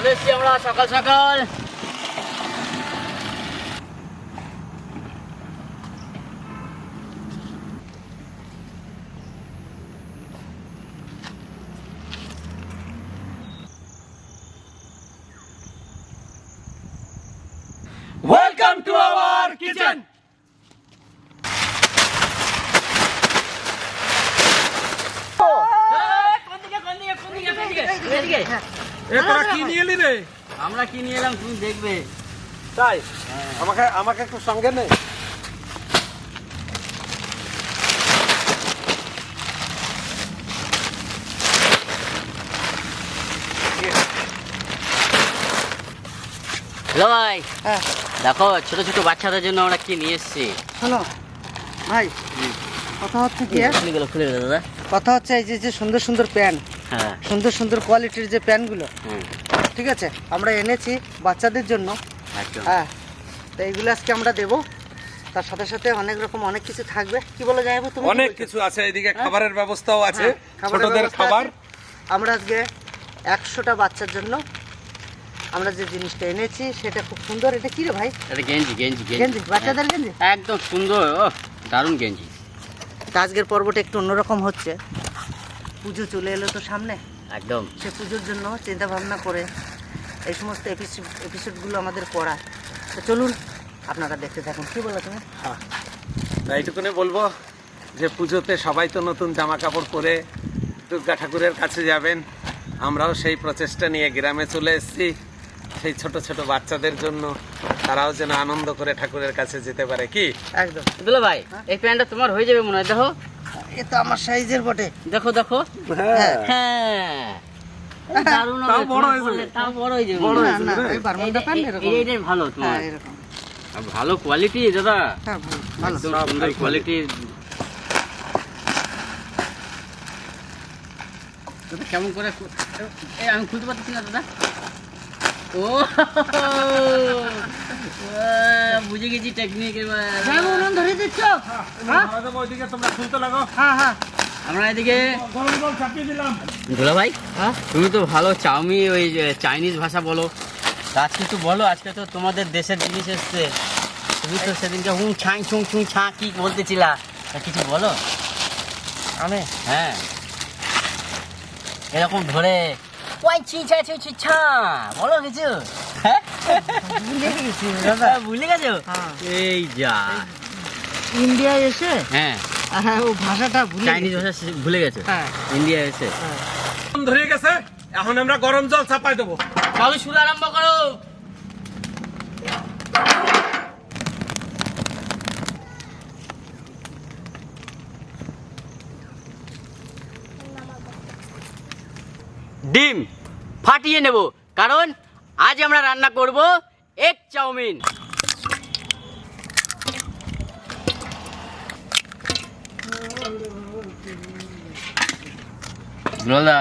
চলে এসছি আমরা সকাল সকাল। Welcome to our kitchen. তোরা কি নিয়ে এলি রে? আমরা কি নিয়ে এলাম তুমি দেখবে। তাই আমাকে একটু সঙ্গে নে। হ্যালো ভাই, দেখো ছোট ছোট বাচ্চাদের জন্য আমরা কি নিয়ে এসেছি। শোনো ভাই, কথা হচ্ছে কি খুলে গেল দাদা। কথা হচ্ছে এই যে সুন্দর সুন্দর প্যান, হ্যাঁ সুন্দর সুন্দর কোয়ালিটির যে প্যানগুলো, হুম, ঠিক আছে, আমরা এনেছি বাচ্চাদের জন্য। একদম। হ্যাঁ, তো এইগুলো আজকে আমরা দেবো। তার সাথে সাথে অনেক রকম অনেক কিছু থাকবে। কি বলে যাইবো তুমি? অনেক কিছু আছে, এদিকে খাবারের ব্যবস্থাও আছে, খাবারের ছোটদের ব্যবস্থা খাবার। আছে। আমরা আজকে 100টা বাচ্চার জন্য আমরা যে জিনিসটা এনেছি সেটা খুব সুন্দর। এটা কি রে ভাই? এটা গেঞ্জি গেঞ্জি গেঞ্জি, বাচ্চাদের গেঞ্জি, একদম সুন্দর, ও দারুণ গেঞ্জি। তা আজকের পর্বটা একটু অন্যরকম হচ্ছে। পুজো চলে এলো তো সামনে, একদম। সে পুজোর জন্য চিন্তা ভাবনা করে এই সমস্ত এপিসোডগুলো আমাদের করা। তো চলুন আপনারা দেখতে থাকুন। কি বলো তুমি? তাই এইটুকুনি বলবো যে পুজোতে সবাই তো নতুন জামা কাপড় পরে দুর্গা ঠাকুরের কাছে যাবেন। আমরাও সেই প্রচেষ্টা নিয়ে গ্রামে চলে এসেছি, সেই ছোট ছোট বাচ্চাদের জন্য, তারাও যেন আনন্দ করে ঠাকুরের কাছে যেতে পারে। কি একদম। দুলা ভাই, এই প্যান্টটা তোমার হয়ে যাবে মনে হয়। দেখো, এ তো আমার সাইজের বটে। দেখো দেখো, হ্যাঁ, হ্যাঁ, দারুণ হবে। তাও বড় তোমার হয়ে যাবে। পরলে তাও বড় হয়ে যাবে। না না, এই বারমুডা প্যান্ট এরকম। এইটাই ভালো তোমার। হ্যাঁ, এরকম। আর ভালো কোয়ালিটি দাদা, হ্যাঁ, ভালো একদম সব সুন্দর high কোয়ালিটি। কেমন করে আমি খুলতে পারতেছি না দাদা। ও বুঝে গেছি টেকনিক। যাবো উনুন ধরে দিচ্ছ? হ্যাঁ ওইদিকে তোমরা খুলতে লাগো। হ্যাঁ হ্যাঁ। আমরা এদিকে গরম জল চাপিয়ে দিলাম। দুলা ভাই, হ্যাঁ, তুমি তো ভালো চাউমিন, ওই যে চাইনিজ ভাষা বলো। আজকে একটু বলো, আজকে তো তোমাদের দেশের জিনিস এসছে। তুমি তো সেদিনকে হুম ছাং ছুং ছুং ছা কি বলতেছিলা, তা কিছু বলো। আমি হ্যাঁ, এরকম ধরে ওয়াই ছি ছা ছি ছি ছা বলো কিছু। হ্যাঁ ভুলে গেছি দাদা। ভুলে গেছো? হ্যাঁ। এই যা, ইন্ডিয়ায় এসে হ্যাঁ ও ভাষাটা ভুলে চাইনিজ ভাষা ভুলে গেছো। হ্যাঁ। ইন্ডিয়া এসে গরম ধরে গেছে, এখন আমরা গরম জল চাপাই দেবো। চলো শুরু আরম্ভ করো। ডিম ফাটিয়ে নেব, কারণ আজ আমরা রান্না করব এগ চাউমিন। দাদা,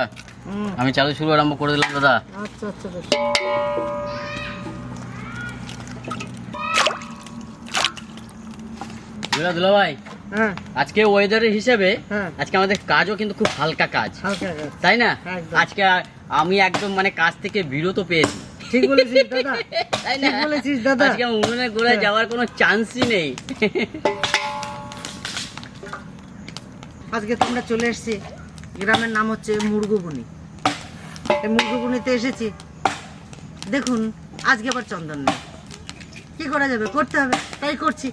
আমি চালু শুরু আরম্ভ করে দিলাম দাদা। আচ্ছা আচ্ছা বেশ। দুলা ভাই, হ্যাঁ, আজকে ওয়েদারের হিসেবে হ্যাঁ। আজকে আমাদের কাজও কিন্তু খুব হালকা কাজ, হালকা হালকা। তাই না? একদম। আজকে আমি একদম মানে কাজ থেকে বিরত পেয়েছি, ঠিক বলেছিস দাদা, তাই না? ঠিক বলেছিস দাদা। আজকে উনুনের গোড়ায় হ্যাঁ। যাওয়ার কোনো চান্সই নেই। আজকে তোমরা চলে এসেছি, গ্রামের নাম হচ্ছে মুরগুবুনি। এই মুরগুবুনিতে এসেছি, দেখুন আজকে আবার চন্দন নেই। কি করা যাবে, করতে হবে, তাই করছি।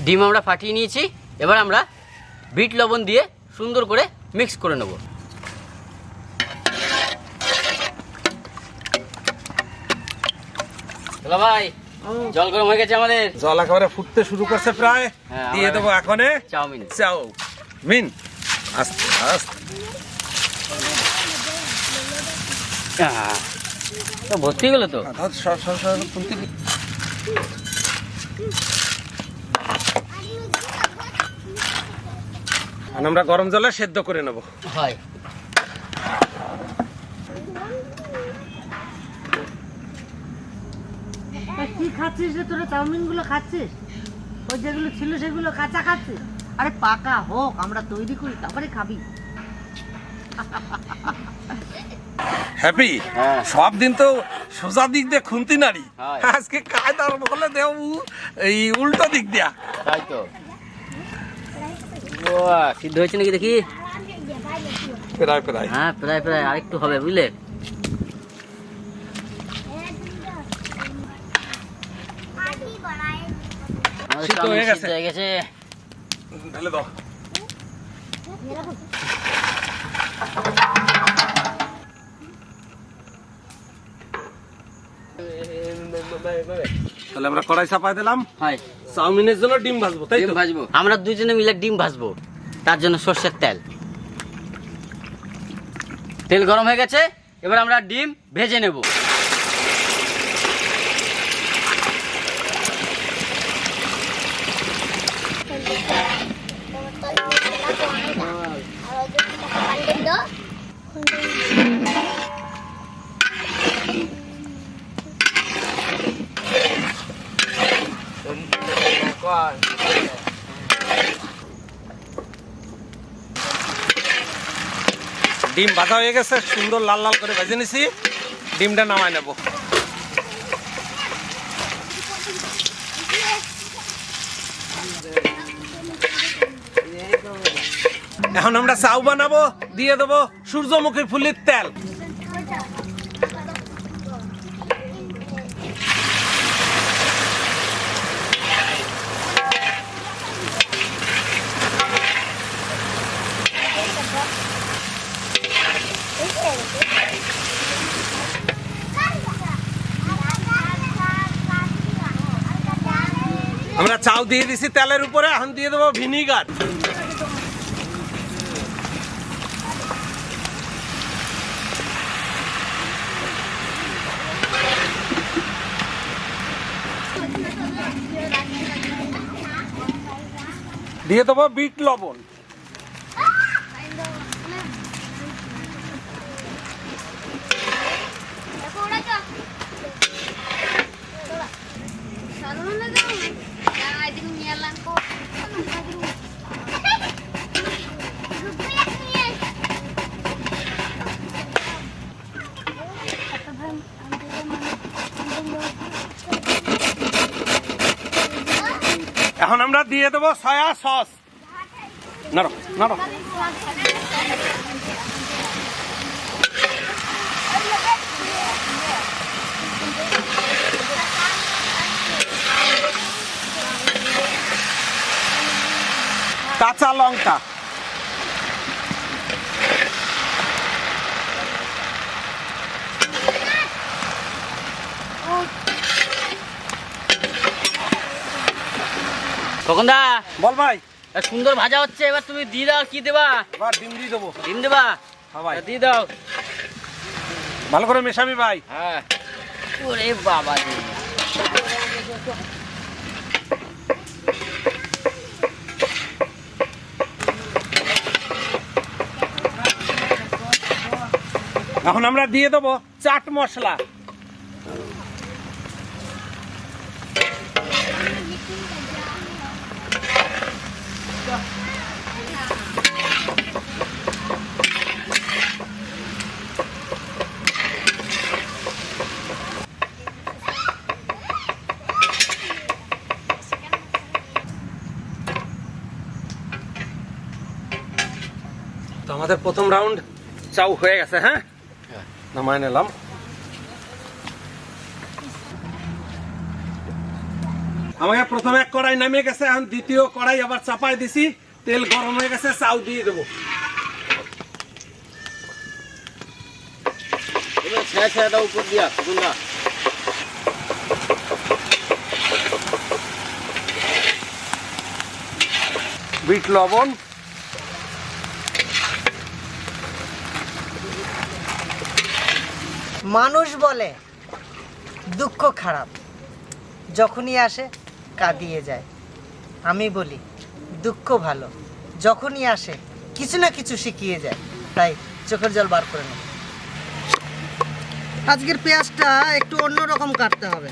ডিম আমরা ফাটিয়ে নিয়েছি, এবার আমরা বিট লবণ দিয়ে সুন্দর করে মিক্স করে নেব। চলো ভাই, জল গরম হয়ে গেছে আমাদের। জল একেবারে ফুটতে শুরু করছে প্রায়। হ্যাঁ, দিয়ে দেবো এখন চাউমিন। চাউমিন আস্তে আস্তে। ভর্তি গেল তো। আমরা গরম জলে সেদ্ধ করে নেব। হয় কি খাচ্ছিস রে তোরা? চাউমিন গুলো খাচ্ছিস? ওই যেগুলো ছিল সেগুলো কাঁচা খাচ্ছিস? আরে পাকা হোক, আমরা তৈরি করি তারপরে খাবি। হ্যাপি হ্যাঁ। সব দিন তো সোজা দিক দিয়ে খুন্তি নাড়ি, হয়। আজকে কায়দার বলে দেও এই উল্টো দিক দিয়া। তাই তো। বাহ, সিদ্ধ হয়েছে নাকি দেখি? প্রায় প্রায় হ্যাঁ, প্রায় প্রায় আরেকটু হবে, বুঝলে? আমাদের সিদ্ধ চাউমিন হয়ে গেছে। সিদ্ধ হয়ে গেছে। ঢেলে দাও। তাহলে আমরা কড়াই চাপাই দিলাম, হয়, চাউমিনের জন্য ডিম ভাজবো, তাই ডিম তো? ভাজবো আমরা দুজনে মিলে, ডিম ভাজবো। তার জন্য সর্ষের তেল। তেল গরম হয়ে গেছে, এবার আমরা ডিম ভেজে নেব। ডিম ভাজা হয়ে গেছে, সুন্দর লাল লাল করে ভেজে নিছি। ডিমটা নামাই নেব। এখন আমরা চাউ বানাবো, দিয়ে দেবো সূর্যমুখী ফুলের তেল। আমরা চাউ দিয়ে দিছি তেলের উপরে, এখন দিয়ে দেবো ভিনিগার। দিয়ে দেবো বিট লবণ। এখন আমরা দিয়ে দেবো সয়া সস। নাড়ো নাড়ো। কাঁচা লঙ্কা। খোকনদা, বল ভাই। সুন্দর ভাজা হচ্ছে, এবার তুমি দিয়ে দাও। কি দেবা? এবার ডিম দিয়ে দেবো। ডিম দেবা? হ্যাঁ ভাই, দিয়ে দাও। ভালো করে মেশাবি ভাই। হ্যাঁ। ওরে বাবা রে। এখন আমরা দিয়ে দেবো চাট মশলা। তো আমাদের প্রথম রাউন্ড চাউ হয়ে গেছে। হ্যাঁ, নামায় নিলাম। আমাকে প্রথমে এক কড়াই নামিয়ে গেছে, এখন দ্বিতীয় কড়াই আবার চাপাই দিছি। তেল গরম হয়ে গেছে, চাউ দিয়ে দেবো। এবার ছেড়ে ছেড়ে দাও উপর দিয়া, খোকনদা। বিট লবণ, মানুষ বলে দুঃখ খারাপ, যখনই আসে কাঁদিয়ে যায়। আমি বলি দুঃখ ভালো, যখনই আসে কিছু না কিছু শিখিয়ে যায়। তাই চোখের জল বার করে নেব। আজকের পেঁয়াজটা একটু অন্যরকম কাটতে হবে।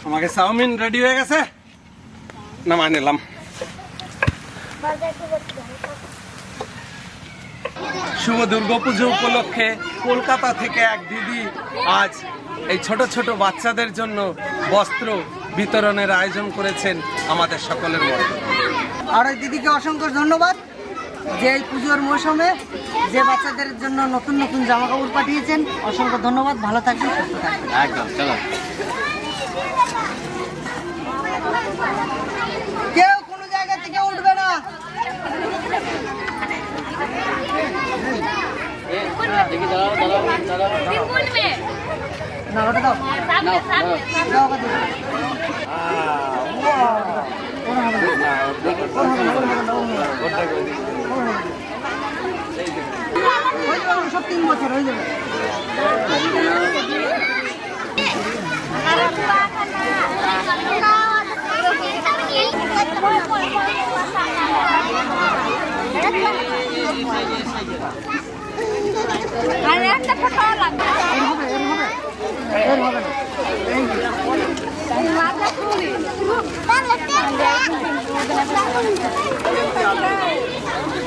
আমাকে চাউমিন রেডি হয়ে গেছে, নামাই নিলাম। শুভ দুর্গাপুজো উপলক্ষে কলকাতা থেকে এক দিদি আজ এই ছোট ছোট বাচ্চাদের জন্য বস্ত্র বিতরণের আয়োজন করেছেন আমাদের সকলের মধ্যে। আর ওই দিদিকে অসংখ্য ধন্যবাদ যে এই পুজোর মৌসুমে যে বাচ্চাদের জন্য নতুন নতুন জামা কাপড় পাঠিয়েছেন। অসংখ্য ধন্যবাদ, ভালো থাকবেন, সুস্থ থাকবেন। একদম, চলো। কেউ কোনো জায়গা থেকে উঠবে না। দেখি দাঁড়াও, দাঁড়াও, দাঁড়াও। না ওটা দাও, নাও, দাও ওকে দিও। হয়ে যাবে, সব 3 বছর হয়ে যাবে।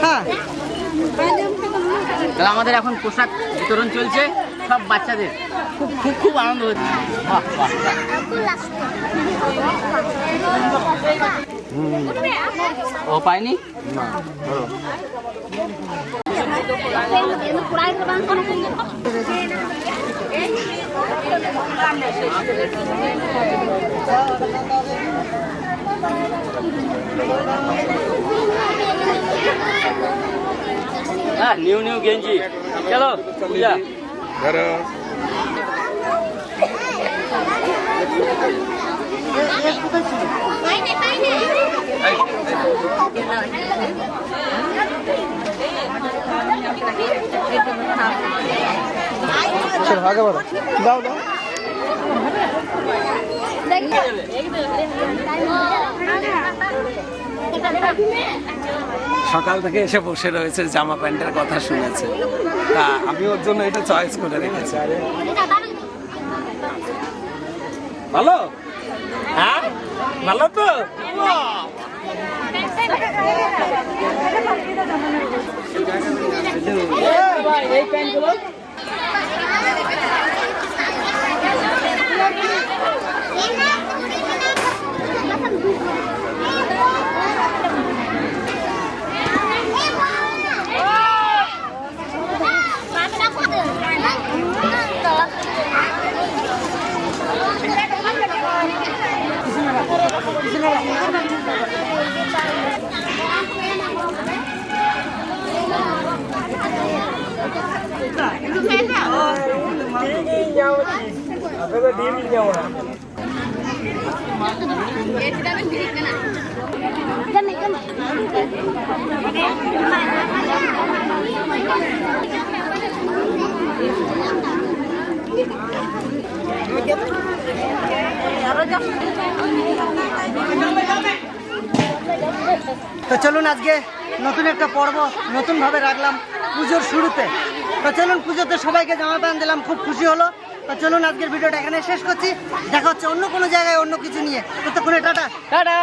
হ্যাঁ, তাহলে আমাদের এখন পোশাক বিতরণ চলছে সব বাচ্চাদের। খুব খুব খুব আনন্দ হচ্ছে। বাহ, বাহ, বাহ। ও পায়নি? হ্যাঁ, নিউ নিউ গেঞ্জি। চলো পূজা। আগে বলো, দাও দাও। সকাল থেকে এসে বসে রয়েছে, জামা প্যান্টের কথা শুনেছে, তা আমি ওর জন্য এটা চয়েস করে রেখেছি। ভালো? হ্যাঁ, ভালো তো। এই প্যান্টগুলো তো চলুন আজকে নতুন একটা পর্ব নতুনভাবে রাখলাম পুজোর শুরুতে। তো চলুন, পুজোতে সবাইকে জামা প্যান্ট দিলাম, খুব খুশি হলো। তো চলুন আজকের ভিডিওটা এখানে শেষ করছি। দেখা হচ্ছে অন্য কোনো জায়গায় অন্য কিছু নিয়ে। ততক্ষণে টাটা। টাটা।